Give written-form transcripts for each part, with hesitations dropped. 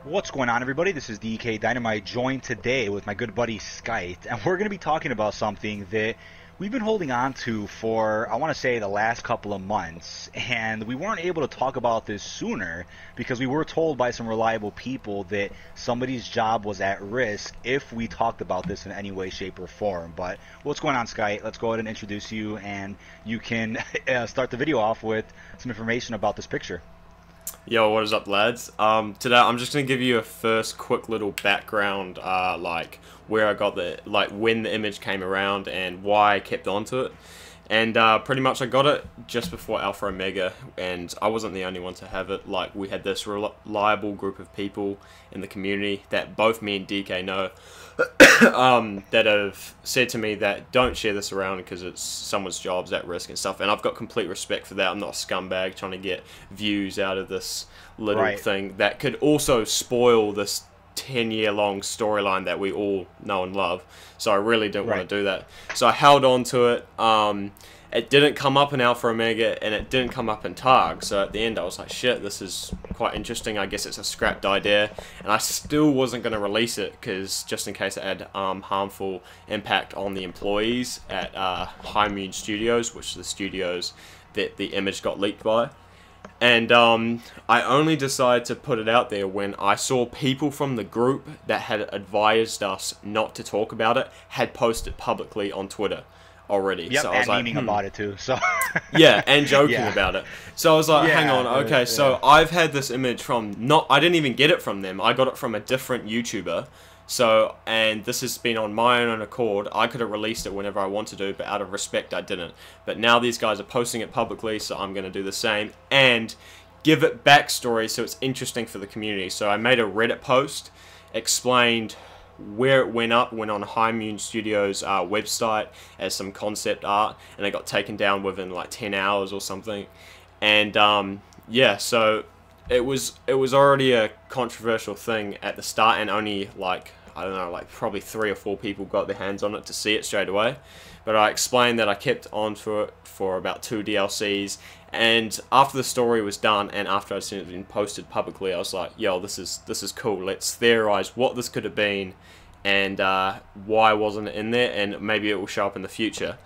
What's going on, everybody? This is Dkdynamite, joined today with my good buddy Skype, and we're going to be talking about something that we've been holding on to for, I want to say, the last couple of months, and we weren't able to talk about this sooner because we were told by some reliable people that somebody's job was at risk if we talked about this in any way, shape, or form. But what's going on, Skype? Let's go ahead and introduce you, and you can start the video off with some information about this picture. Yo, what is up, lads? Today I'm just gonna give you a first quick little background, like where I got when the image came around and why I kept onto it. And pretty much I got it just before Alpha Omega, and I wasn't the only one to have it. Like, we had this reliable group of people in the community that both me and DK know, that have said to me that don't share this around because it's someone's job's at risk and stuff. And I've got complete respect for that. I'm not a scumbag trying to get views out of this little thing that could also spoil this 10-year-long storyline that we all know and love. So I really didn't want to do that. So I held on to it. It didn't come up in Alpha Omega, and it didn't come up in Targ. So at the end, I was like, shit, this is quite interesting. I guess it's a scrapped idea. And I still wasn't going to release it, because just in case it had harmful impact on the employees at High Moon Studios, which are the studios that the image got leaked by. And I only decided to put it out there when I saw people from the group that had advised us not to talk about it had posted publicly on Twitter already. Yep, so I was and like, memeing about it too. So yeah, and joking about it. So I was like, hang on, okay, yeah. so I've had this image from I didn't even get it from them. I got it from a different YouTuber. So, and this has been on my own accord. I could have released it whenever I wanted to, but out of respect, I didn't. But now these guys are posting it publicly, so I'm going to do the same and give it backstory so it's interesting for the community. So I made a Reddit post, explained where it went on High Moon Studios' website as some concept art, and it got taken down within like 10 hours or something. And yeah, so it was already a controversial thing at the start, and only like, I don't know, like probably 3 or 4 people got their hands on it to see it straight away. But I explained that I kept on for it for about 2 DLCs, and after the story was done and after I'd seen it been posted publicly, I was like, yo, this is cool. Let's theorize what this could have been and why wasn't it in there, and maybe it will show up in the future.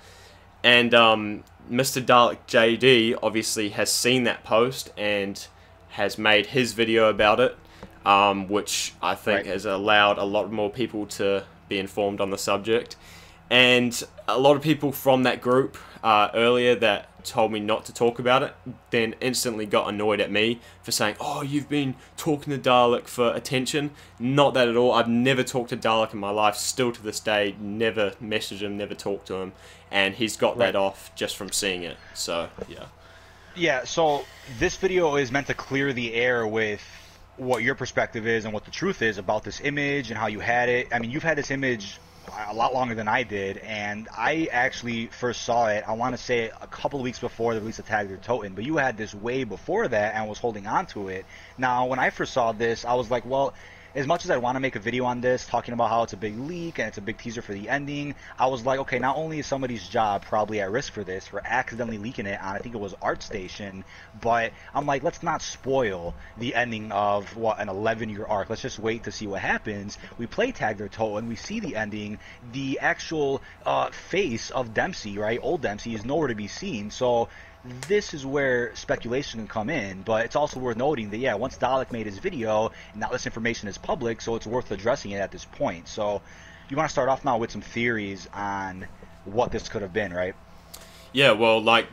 And Mr. Dalek JD obviously has seen that post and has made his video about it, which I think has allowed a lot more people to be informed on the subject. And a lot of people from that group earlier that told me not to talk about it then instantly got annoyed at me for saying, oh, you've been talking to Dalek for attention. Not that at all. I've never talked to Dalek in my life, still to this day, never messaged him, never talked to him, and he's got that off just from seeing it. So yeah. Yeah, so this video is meant to clear the air with what your perspective is and what the truth is about this image and how you had it. I mean, you've had this image a lot longer than I did, and I actually first saw it, I want to say a couple of weeks before the release of Tag Their Totem, but you had this way before that and was holding on to it. Now, when I first saw this, I was like, well, as much as I want to make a video on this, talking about how it's a big leak and it's a big teaser for the ending, I was like, okay, not only is somebody's job probably at risk for this, for accidentally leaking it on, I think it was ArtStation, but I'm like, let's not spoil the ending of, what, an 11-year arc. Let's just wait to see what happens. We play Tag Their Toe and we see the ending. The actual face of Dempsey, right, old Dempsey, is nowhere to be seen, so this is where speculation can come in, but it's also worth noting that, yeah, once Dalek made his video, now this information is public, so it's worth addressing it at this point. So you want to start off now with some theories on what this could have been, right? Yeah, well, like,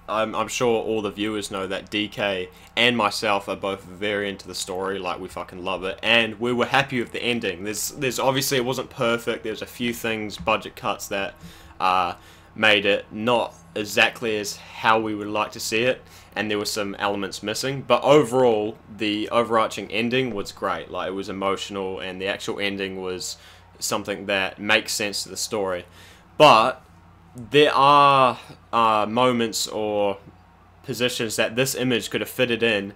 I'm sure all the viewers know that DK and myself are both very into the story, like, we fucking love it, and we were happy with the ending. There's obviously, it wasn't perfect, there's a few things, budget cuts that made it not exactly as how we would like to see it, and there were some elements missing, but overall the overarching ending was great. Like, it was emotional, and the actual ending was something that makes sense to the story. But there are moments or positions that this image could have fitted in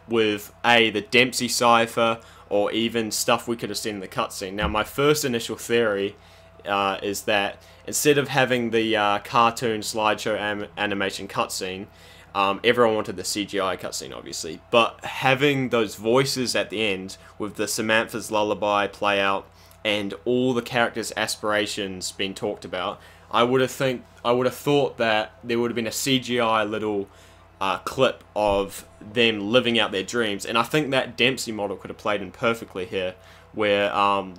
with the Dempsey cipher, or even stuff we could have seen in the cutscene. Now, my first initial theory is that instead of having the cartoon slideshow animation cutscene, Everyone wanted the CGI cutscene, obviously, but having those voices at the end with the Samantha's lullaby play out and all the characters' aspirations being talked about, I would have thought that there would have been a CGI little clip of them living out their dreams, and I think that Dempsey model could have played in perfectly here, where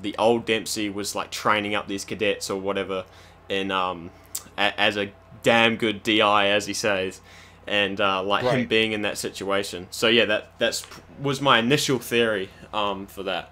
the old Dempsey was like training up these cadets or whatever, in as a damn good DI, as he says, and like him being in that situation. So yeah, that was my initial theory for that.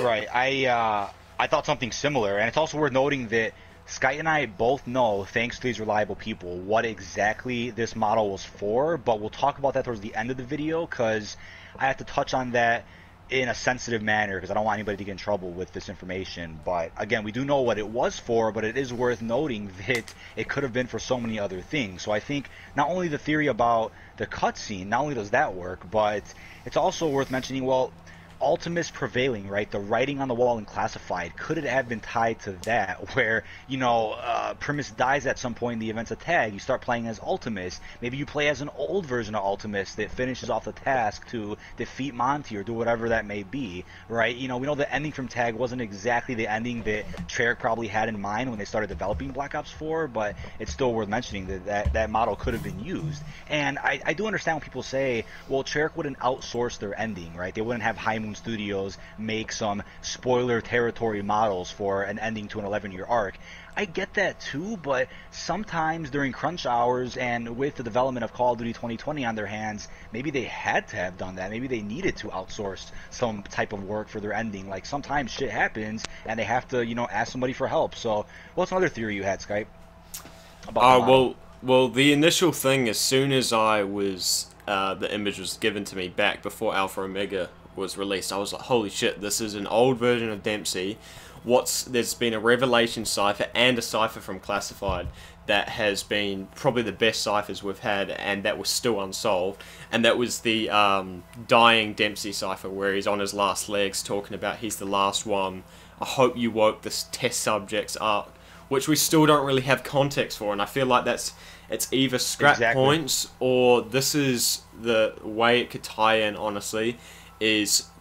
Right. I thought something similar, and it's also worth noting that Sky and I both know, thanks to these reliable people, what exactly this model was for, but we'll talk about that towards the end of the video, because I have to touch on that in a sensitive manner, because I don't want anybody to get in trouble with this information. But again, we do know what it was for, but it is worth noting that it could have been for so many other things. So I think not only the theory about the cutscene, not only does that work, but it's also worth mentioning, well, Ultimus prevailing, right? The writing on the wall in Classified, could it have been tied to that? Where, you know, Primus dies at some point in the events of Tag, you start playing as Ultimus. Maybe you play as an old version of Ultimus that finishes off the task to defeat Monty or do whatever that may be, right? You know, we know the ending from Tag wasn't exactly the ending that Treyarch probably had in mind when they started developing Black Ops 4, but it's still worth mentioning that model could have been used. And I do understand when people say, well, Treyarch wouldn't outsource their ending, right? They wouldn't have High Moon Studios make some spoiler territory models for an ending to an 11-year arc. I get that too, but sometimes during crunch hours and with the development of Call of Duty 2020 on their hands, maybe they had to have done that. Maybe they needed to outsource some type of work for their ending. Like, sometimes shit happens and they have to, you know, ask somebody for help. So what's another theory you had, Skype? Well, the initial thing, as soon as I was the image was given to me back before Alpha Omega was released, I was like, holy shit, this is an old version of Dempsey. There's been a Revelation cipher and a cipher from Classified that has been probably the best ciphers we've had, and that was still unsolved, and that was the dying Dempsey cipher where he's on his last legs talking about he's the last one, I hope you woke the test subjects up, which we still don't really have context for, and I feel like it's either scrap points, or this is the way it could tie in, honestly,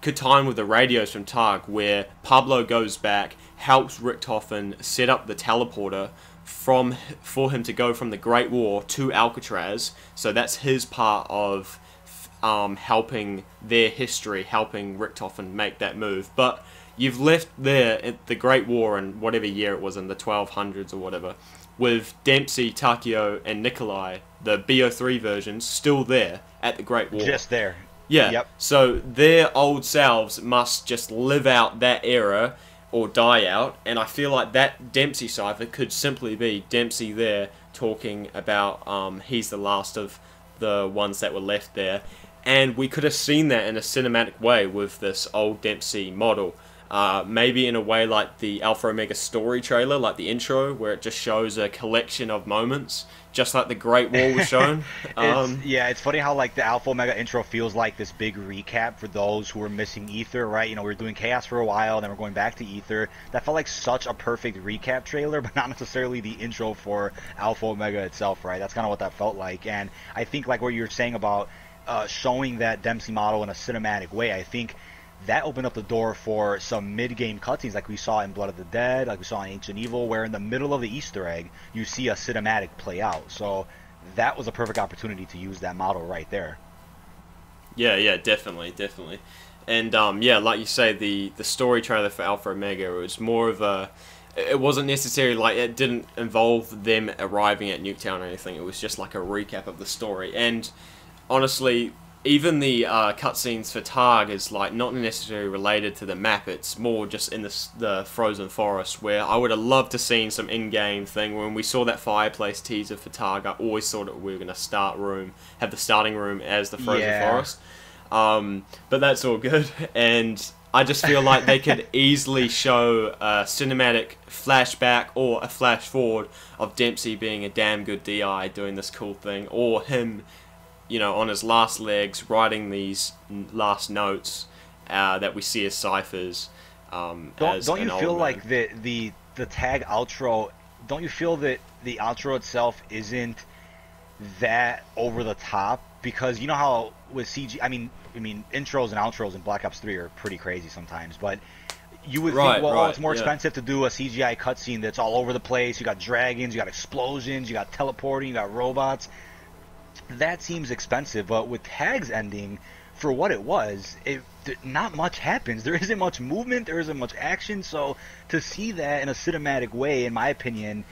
could tie in with the radios from Targ, where Pablo goes back, helps Richtofen set up the teleporter for him to go from the Great War to Alcatraz. So that's his part of helping their history, helping Richtofen make that move. But you've left there at the Great War in whatever year it was, in the 1200s or whatever, with Dempsey, Takeo, and Nikolai, the BO3 versions, still there at the Great War. Just there. Yeah, yep. So their old selves must just live out that era or die out, and I feel like that Dempsey cipher could simply be Dempsey there talking about he's the last of the ones that were left there, and we could have seen that in a cinematic way with this old Dempsey model. Maybe in a way like the Alpha Omega story trailer, like the intro, where it just shows a collection of moments, just like the Great War was shown. It's funny how like the Alpha Omega intro feels like this big recap for those who were missing Ether, right? You know, we were doing Chaos for a while, then we're going back to Ether. That felt like such a perfect recap trailer, but not necessarily the intro for Alpha Omega itself, right? That's kind of what that felt like. And I think like what you were saying about showing that Dempsey model in a cinematic way, I think that opened up the door for some mid-game cutscenes like we saw in Blood of the Dead, like we saw in Ancient Evil, where in the middle of the Easter egg, you see a cinematic play out. So that was a perfect opportunity to use that model right there. Yeah, definitely. And yeah, like you say, the story trailer for Alpha Omega was more of a... It wasn't necessarily like, it didn't involve them arriving at Nuketown or anything. It was just like a recap of the story. And honestly, even the cutscenes for Targ is like not necessarily related to the map. It's more just in the frozen forest, where I would have loved to seen some in-game thing. When we saw that fireplace teaser for Targ, I always thought that we were going to have the starting room as the frozen forest. But that's all good, and I just feel like they could easily show a cinematic flashback or a flash forward of Dempsey being a damn good DI doing this cool thing, or him, you know, on his last legs, writing these last notes that we see as ciphers. Don't you feel like the tag outro? Don't you feel that the outro itself isn't that over the top, because you know how with CG, I mean intros and outros in Black Ops 3 are pretty crazy sometimes, but you would think, well, oh, it's more expensive to do a CGI cutscene that's all over the place. You got dragons, you got explosions, you got teleporting, you got robots. That seems expensive, but with Tag's ending, for what it was, not much happens. There isn't much movement, there isn't much action, so to see that in a cinematic way, in my opinion,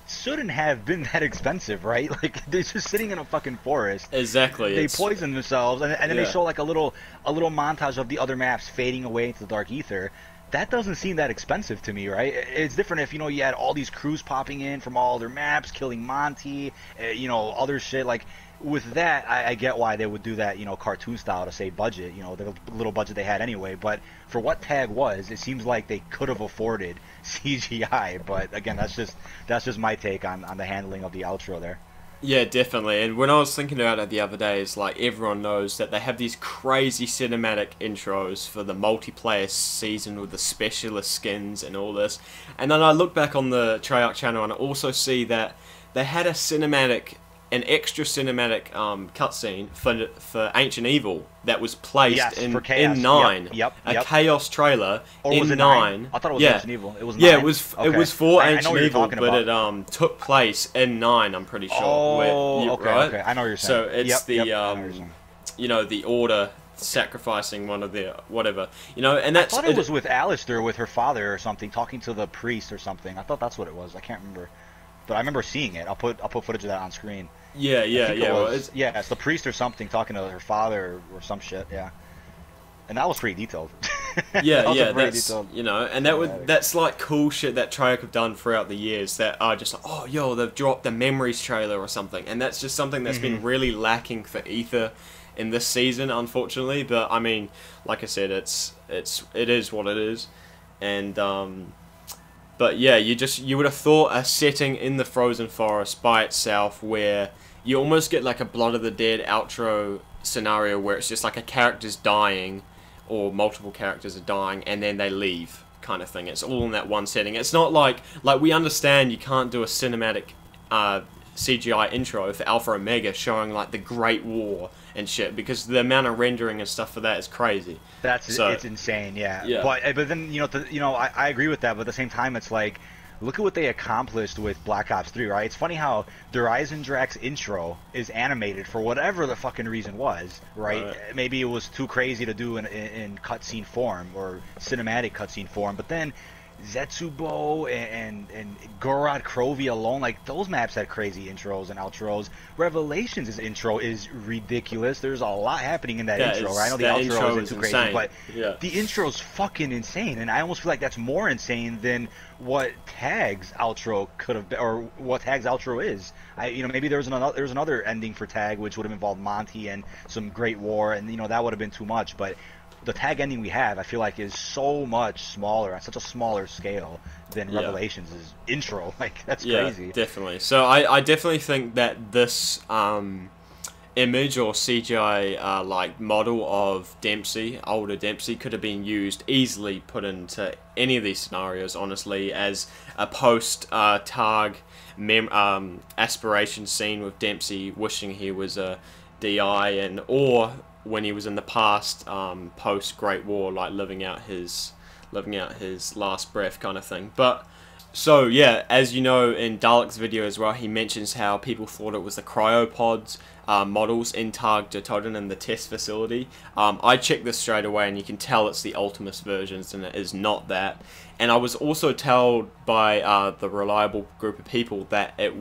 shouldn't have been that expensive, right? Like, they're just sitting in a fucking forest. Exactly. They poison themselves, and then they show like a little montage of the other maps fading away into the dark ether. That doesn't seem that expensive to me, right? It's different if, you know, you had all these crews popping in from all their maps, killing Monty, you know, other shit. Like, with that, I get why they would do that, you know, cartoon style to save budget, you know, the little budget they had anyway. But for what Tag was, it seems like they could have afforded CGI. But again, that's just my take on the handling of the outro there. Yeah, definitely. And when I was thinking about it the other day, it's like everyone knows that they have these crazy cinematic intros for the multiplayer season with the specialist skins and all this. And then I look back on the Treyarch channel and I also see that they had an extra cinematic cutscene for Ancient Evil that was placed in 9. Yep. A Chaos trailer or was in it 9. I thought it was Ancient Evil. It was 9. Yeah, it was for Ancient Evil, but it took place in 9, I'm pretty sure. Oh, okay, right? okay. I know what you're saying. So it's you know, the Order sacrificing one of their whatever, you know, and that's. I thought it was with Alistair, with her father or something, talking to the priest or something. I thought that's what it was. I can't remember. But I remember seeing it. I'll put footage of that on screen. Yeah. It's the priest or something talking to her father or some shit. Yeah, and that was pretty detailed. That's detailed, you know, and that's like cool shit that Treyarch have done throughout the years that are just like, oh, yo, they've dropped the Memories trailer or something, and that's just something that's been really lacking for Ether in this season, unfortunately. But I mean, like I said, it is what it is, and but yeah, you would have thought a setting in the frozen forest by itself where you almost get like a Blood of the Dead outro scenario where it's just like a character's dying or multiple characters are dying and then they leave kind of thing. It's all in that one setting. It's not like we understand you can't do a cinematic CGI intro for Alpha Omega showing like the Great War and shit because the amount of rendering and stuff for that is crazy. It's insane, yeah. But then I agree with that. But at the same time, it's like, look at what they accomplished with Black Ops 3, right? It's funny how the Eisendrach's intro is animated for whatever the fucking reason was, right? Maybe it was too crazy to do in cutscene form or cinematic cutscene form, but then Zetsubo and Gorod Krovi alone, like those maps had crazy intros and outros. Revelations' intro is ridiculous. There's a lot happening in that intro, right? I know the outro isn't too crazy, but the intro's fucking insane, and I almost feel like that's more insane than what Tag's outro could have been, or what Tag's outro is. Maybe there was another ending for Tag which would have involved Monty and some Great War, and that would have been too much, but the Tag ending we have, I feel like, is so much smaller, on such a smaller scale than Revelations' intro. Like, that's crazy. Yeah, definitely. So I definitely think that this image or CGI like model of Dempsey, older Dempsey, could have been used, easily put into any of these scenarios, honestly, as a post-Targ aspiration scene with Dempsey wishing he was a DI, or when he was in the past, post Great War, like living out his last breath kind of thing. But so yeah, as you know, in Dalek's video as well, he mentions how people thought it was the cryopods models in Dkdynamite in the test facility. I checked this straight away, and you can tell it's the Ultimus versions, and it is not that. And I was also told by the reliable group of people that it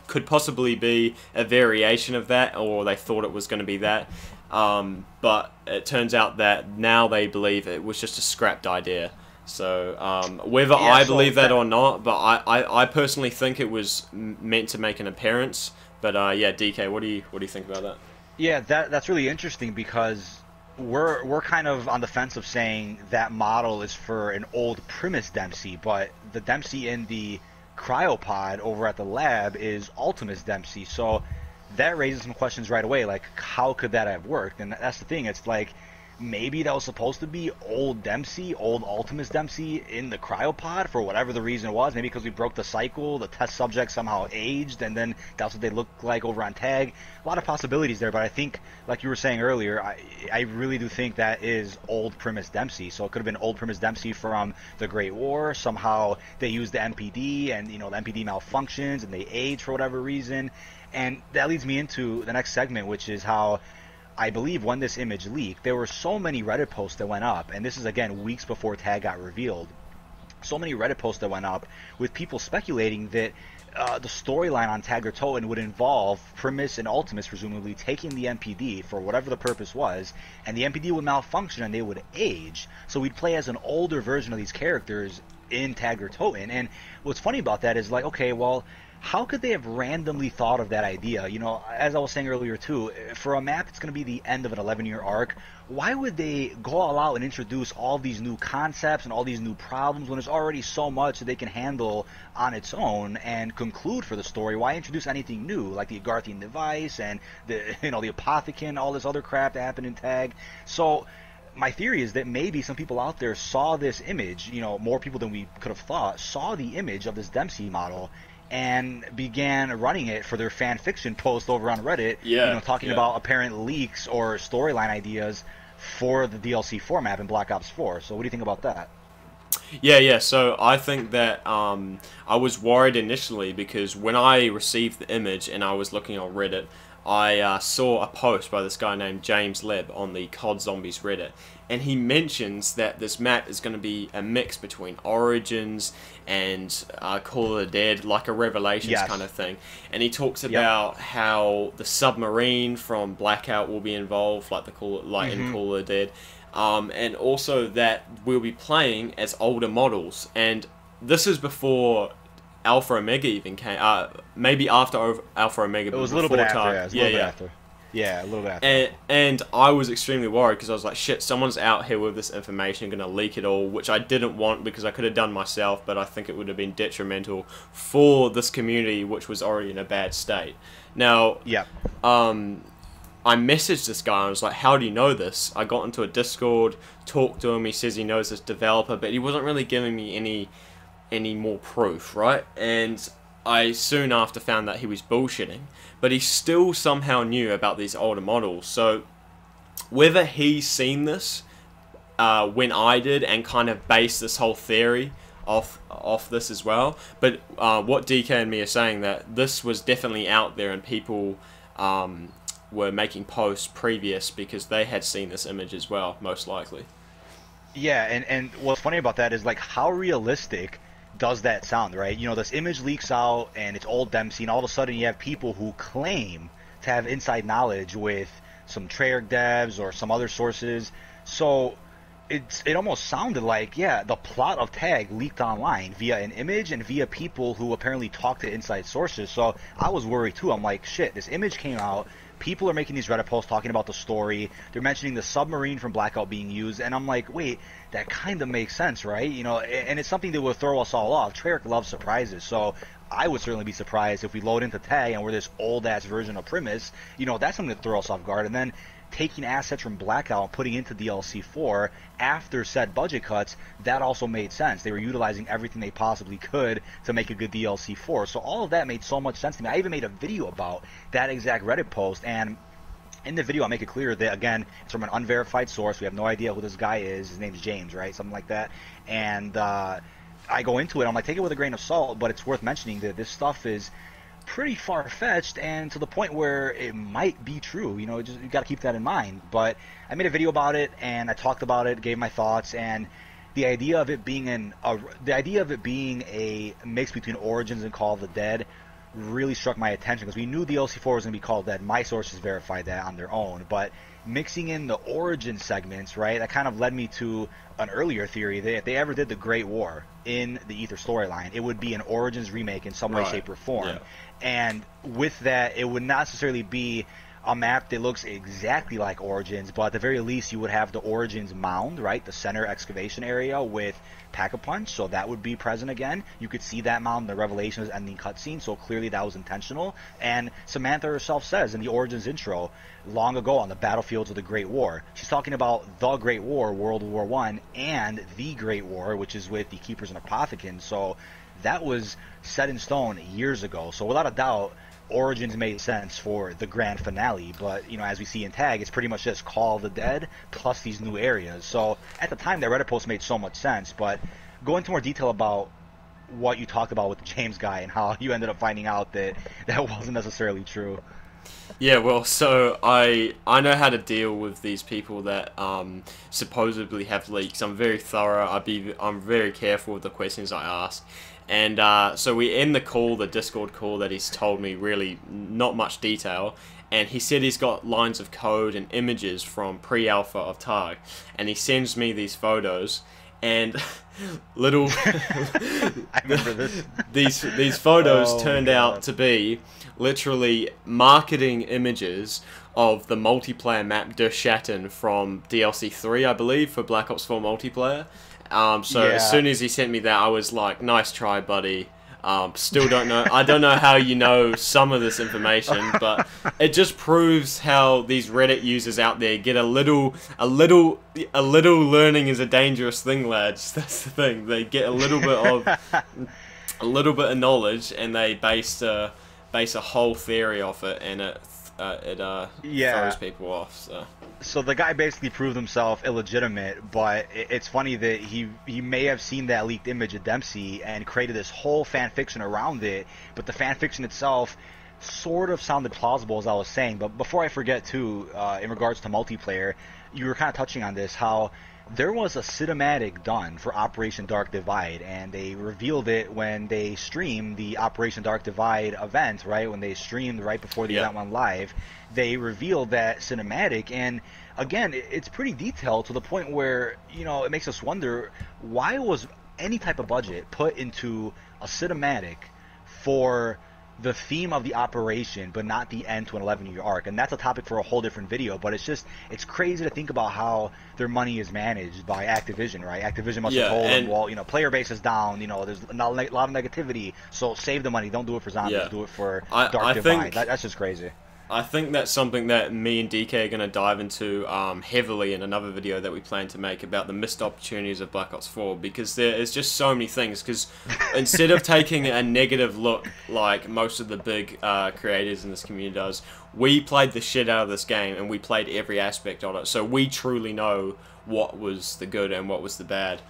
could possibly be a variation of that, or they thought it was going to be that. But it turns out that now they believe it was just a scrapped idea. So whether I believe that or not, but I personally think it was meant to make an appearance. But yeah, DK, what do you think about that? Yeah, that's really interesting because we're kind of on the fence of saying that model is for an old premise Dempsey, but the Dempsey in the cryopod over at the lab is Ultimus Dempsey. So that raises some questions right away, like how could that have worked? And that's the thing. It's like maybe that was supposed to be old Dempsey, old Ultimus Dempsey in the cryopod for whatever the reason was. Maybe because we broke the cycle, the test subject somehow aged, and then that's what they look like over on tag. A lot of possibilities there, but I think, like you were saying earlier, I really do think that is old Primus Dempsey. So it could have been old Primus Dempsey from the Great War. Somehow they used the MPD, and the MPD malfunctions, and they age for whatever reason. And that leads me into the next segment, which is how I believe when this image leaked, there were so many Reddit posts that went up, and this is again weeks before tag got revealed. So many Reddit posts that went up with people speculating that the storyline on Tag or Toten would involve Primus and Ultimus presumably taking the MPD for whatever the purpose was, and the MPD would malfunction and they would age. So we'd play as an older version of these characters in Tag or Toten. And what's funny about that is, like, okay, well, how could they have randomly thought of that idea? As I was saying earlier too, for a map that's going to be the end of an 11-year arc, why would they go all out and introduce all these new concepts and all these new problems when there's already so much that they can handle on its own and conclude for the story? Why introduce anything new, like the Agarthian device and the the Apothecon, all this other crap that happened in Tag? So my theory is that maybe some people out there saw this image, more people than we could have thought, saw the image of this Dempsey model and began running it for their fan fiction post over on Reddit, talking about apparent leaks or storyline ideas for the DLC format in Black Ops 4. So what do you think about that? Yeah. So I think that I was worried initially because when I received the image and I was looking on Reddit, I saw a post by this guy named James Leb on the COD Zombies Reddit, and he mentions that this map is going to be a mix between Origins and Call of the Dead, like a Revelations kind of thing. And he talks about how the submarine from Blackout will be involved, like in Call of the Dead, and also that we'll be playing as older models. And this is before Alpha Omega even came, maybe after Alpha Omega. It was a little bit after, Yeah, a little bit after. And I was extremely worried because I was like, shit, someone's out here with this information, going to leak it all, which I didn't want because I could have done myself, but I think it would have been detrimental for this community, which was already in a bad state. Now, I messaged this guy and I was like, how do you know this? I got into a Discord, talked to him, he says he knows this developer, but he wasn't really giving me any more proof, right? And I soon after found that he was bullshitting, but he still somehow knew about these older models. So whether he's seen this when I did and kind of based this whole theory off this as well, but what DK and me are saying, that this was definitely out there and people were making posts previous because they had seen this image as well, most likely. Yeah, and what's funny about that is, like, how realistic does that sound, right? This image leaks out and it's old Dempsey, and all of a sudden you have people who claim to have inside knowledge with some Treyarch devs or some other sources. So it almost sounded like, the plot of Tag leaked online via an image and via people who apparently talked to inside sources. So I was worried too. I'm like, shit, this image came out. People are making these Reddit posts talking about the story. They're mentioning the submarine from Blackout being used, and I'm like, wait, that kind of makes sense, right? And it's something that will throw us all off. Treyarch loves surprises, so I would certainly be surprised if we load into Tag and we're this old-ass version of Primus. That's something to throw us off guard. And then taking assets from Blackout and putting into DLC 4 after said budget cuts, that also made sense. They were utilizing everything they possibly could to make a good DLC 4. So all of that made so much sense to me. I even made a video about that exact Reddit post, and in the video I make it clear that, again, it's from an unverified source. We have no idea who this guy is. His name's James, right? Something like that. And I go into it, I'm like, take it with a grain of salt, but it's worth mentioning that this stuff is pretty far-fetched and to the point where it might be true. You got to keep that in mind. But I made a video about it and I talked about it, gave my thoughts, and the idea of it being a mix between Origins and Call of the Dead really struck my attention because we knew DLC 4 was going to be Call of the Dead. My sources verified that on their own, but mixing in the Origin segments, right, that kind of led me to an earlier theory that if they ever did the Great War in the Ether storyline, it would be an Origins remake in some way, shape, or form. Yeah. And with that, it would not necessarily be a map that looks exactly like Origins, but at the very least you would have the Origins mound, right? The center excavation area with Pack-a-Punch, so that would be present again. You could see that mound in the Revelations ending cutscene, so clearly that was intentional. And Samantha herself says in the Origins intro, long ago on the battlefields of the Great War, she's talking about the Great War, World War One, and the Great War, which is with the Keepers and Apothicons. So that was set in stone years ago. So without a doubt, Origins made sense for the grand finale, but, you know, as we see in Tag, it's pretty much just Call of the Dead plus these new areas. So at the time, that Reddit post made so much sense, but go into more detail about what you talked about with the James guy and how you ended up finding out that that wasn't necessarily true. Yeah, well, so I know how to deal with these people that supposedly have leaks. I'm very thorough. I'm very careful with the questions I ask. And so we end the call, the Discord call that he's told me, really not much detail. And he said he's got lines of code and images from pre-alpha of Targ. And he sends me these photos. And little I remember this. these photos turned out to be literally marketing images of the multiplayer map Der Schatten from DLC 3, I believe, for Black Ops 4 multiplayer. As soon as he sent me that, I was like, nice try, buddy. Still don't know. I don't know how you know some of this information, but it just proves how these Reddit users out there get a little learning is a dangerous thing, lads. That's the thing. They get a little bit of knowledge, and they base a whole theory off it, and it throws people off. So the guy basically proved himself illegitimate, but it's funny that he may have seen that leaked image of Dempsey and created this whole fan fiction around it, but the fan fiction itself sort of sounded plausible, as I was saying. But before I forget, too, in regards to multiplayer, you were kind of touching on this, how there was a cinematic done for Operation Dark Divide, and they revealed it when they streamed the Operation Dark Divide event, right? When they streamed right before the event went live, they revealed that cinematic, and again, it's pretty detailed to the point where, you know, it makes us wonder, why was any type of budget put into a cinematic for the theme of the operation, but not the end to an 11-year arc? And that's a topic for a whole different video, but it's crazy to think about how their money is managed by Activision, right? Activision must have told them, well, you know, player base is down, you know, there's a lot of negativity, so save the money, don't do it for zombies, do it for Dark Divide. That's just crazy. I think that's something that me and DK are going to dive into heavily in another video that we plan to make about the missed opportunities of Black Ops 4, because there is just so many things. Because instead of taking a negative look like most of the big creators in this community does, we played the shit out of this game and we played every aspect of it, so we truly know what was the good and what was the bad.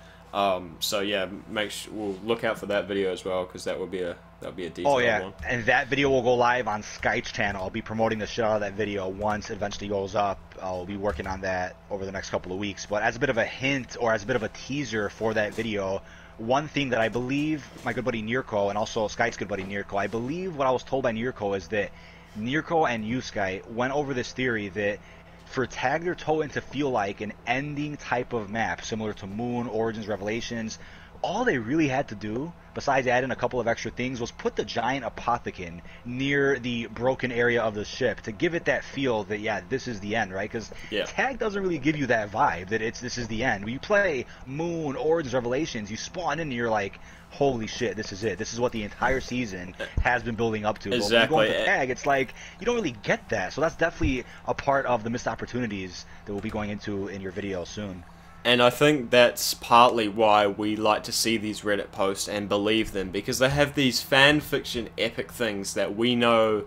So yeah, we'll look out for that video as well, because that'll be a detailed one. And that video will go live on Skype's channel. I'll be promoting the shit out of that video once it eventually goes up. I'll be working on that over the next couple of weeks. But as a bit of a hint, or as a bit of a teaser for that video, one thing that I believe my good buddy Nirko, and also Skype's good buddy Nirko, I believe what I was told by Nirko is that Nirko and you, Sky, went over this theory that for Tag Their Toe In to feel like an ending type of map, similar to Moon, Origins, Revelations, all they really had to do, besides add in a couple of extra things, was put the giant Apothicon near the broken area of the ship to give it that feel that, yeah, this is the end, right? Because Tag doesn't really give you that vibe that this is the end. When you play Moon, Origins, Revelations, you spawn in and you're like, holy shit, this is it. This is what the entire season has been building up to. Exactly. But when you go into Tag, it's like, you don't really get that. So that's definitely a part of the missed opportunities that we'll be going into in your video soon. And I think that's partly why we like to see these Reddit posts and believe them, because they have these fan fiction epic things that we know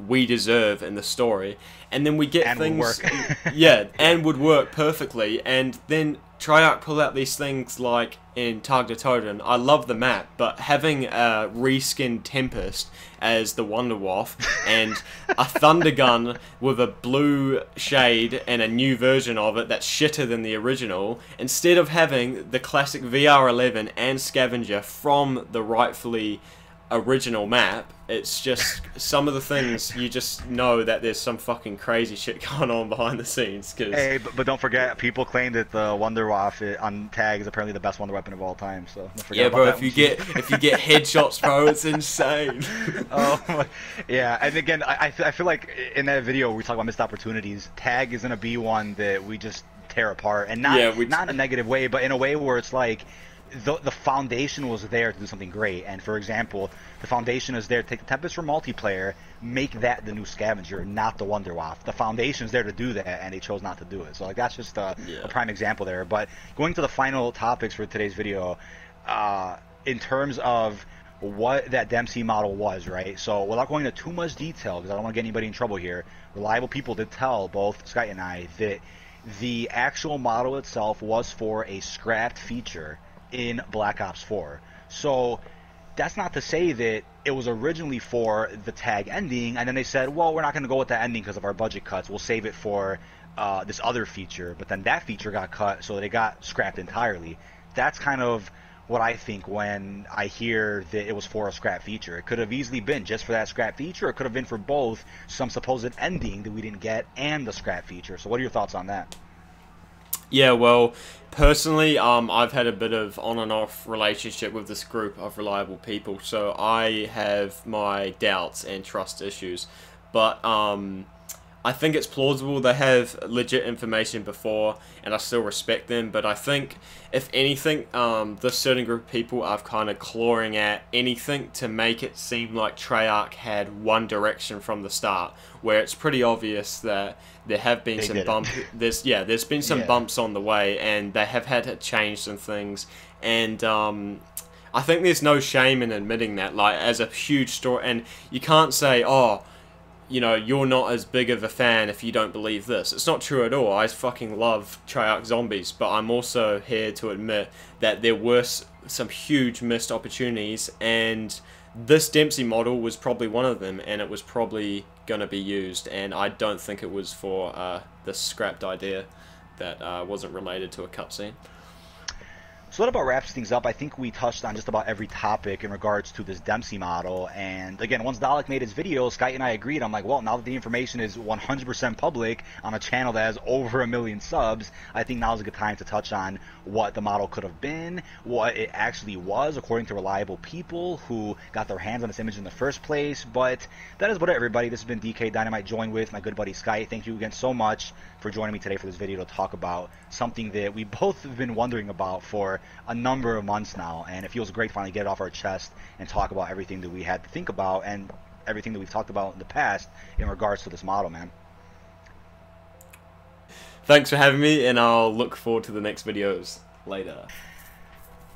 we deserve in the story, and then we get things would work. and would work perfectly, and then Treyarch pull out these things like in Dkdynamite. I love the map, but having a reskinned Tempest as the Wonderwaff and a Thunder Gun with a blue shade and a new version of it that's shitter than the original, instead of having the classic VR11 and Scavenger from the rightfully original map. It's just some of the things you just know that there's some fucking crazy shit going on behind the scenes. Cause Hey, but don't forget, people claim that the Wonder Waff on tag is apparently the best Wonder Weapon of all time. So don't forget yeah, about bro. that If you get headshots, bro, it's insane. Oh, yeah. And again, I feel like in that video we talk about missed opportunities. Tag is gonna be one that we just tear apart, and not in a negative way, but in a way where it's like the foundation was there to do something great. And for example, the foundation is there to take the Tempest for multiplayer, make that the new scavenger, not the Wonder Waff. The foundation is there to do that, and they chose not to do it. So like that's just a prime example there. But going to the final topics for today's video, in terms of what that Dempsey model was, right? So without going into too much detail, because I don't want to get anybody in trouble here, reliable people did tell both Sky and I that the actual model itself was for a scrapped feature in Black Ops 4. So that's not to say that it was originally for the tag ending, and then they said, well, we're not going to go with that ending because of our budget cuts. We'll save it for this other feature. But then that feature got cut, so they got scrapped entirely. That's kind of what I think when I hear that it was for a scrap feature. It could have easily been just for that scrap feature. It could have been for both some supposed ending that we didn't get and the scrap feature. So what are your thoughts on that? Yeah, well, personally, I've had a bit of on and off relationship with this group of reliable people, so I have my doubts and trust issues. But I think it's plausible they have legit information before, and I still respect them. But I think, if anything, this certain group of people are kind of clawing at anything to make it seem like Treyarch had one direction from the start, where it's pretty obvious that there have been some bumps. There's been some bumps on the way, and they have had to change some things. And I think there's no shame in admitting that, like, as a huge story. And you can't say, oh, you know, you're not as big of a fan if you don't believe this. It's not true at all. I fucking love Treyarch Zombies, but I'm also here to admit that there were some huge missed opportunities, and this Dempsey model was probably one of them, and it was probably going to be used, and I don't think it was for this scrapped idea that wasn't related to a cutscene. So that about wraps things up. I think we touched on just about every topic in regards to this Dempsey model. And again, once Dalek made his video, Sky and I agreed. I'm like, well, now that the information is 100% public on a channel that has over 1 million subs, I think now's a good time to touch on what the model could have been, what it actually was, according to reliable people who got their hands on this image in the first place. But that is about it, everybody. This has been Dkdynamite, joined with my good buddy Sky. Thank you again so much for joining me today for this video to talk about something that we both have been wondering about for a number of months now, and it feels great to finally get it off our chest and talk about everything that we had to think about and everything that we've talked about in the past in regards to this model, man. Thanks for having me, and I'll look forward to the next videos later.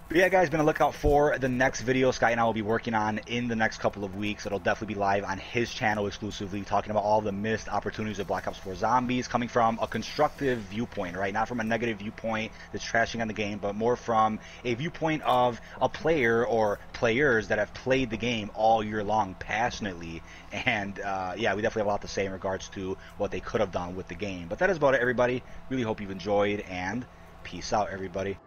But yeah, guys, be on the lookout for the next video Sky and I will be working on in the next couple of weeks. It'll definitely be live on his channel exclusively, talking about all the missed opportunities of Black Ops 4 Zombies, coming from a constructive viewpoint, right? Not from a negative viewpoint that's trashing on the game, but more from a viewpoint of a player or players that have played the game all year long passionately. And yeah, we definitely have a lot to say in regards to what they could have done with the game. But that is about it, everybody. Really hope you've enjoyed, and peace out, everybody.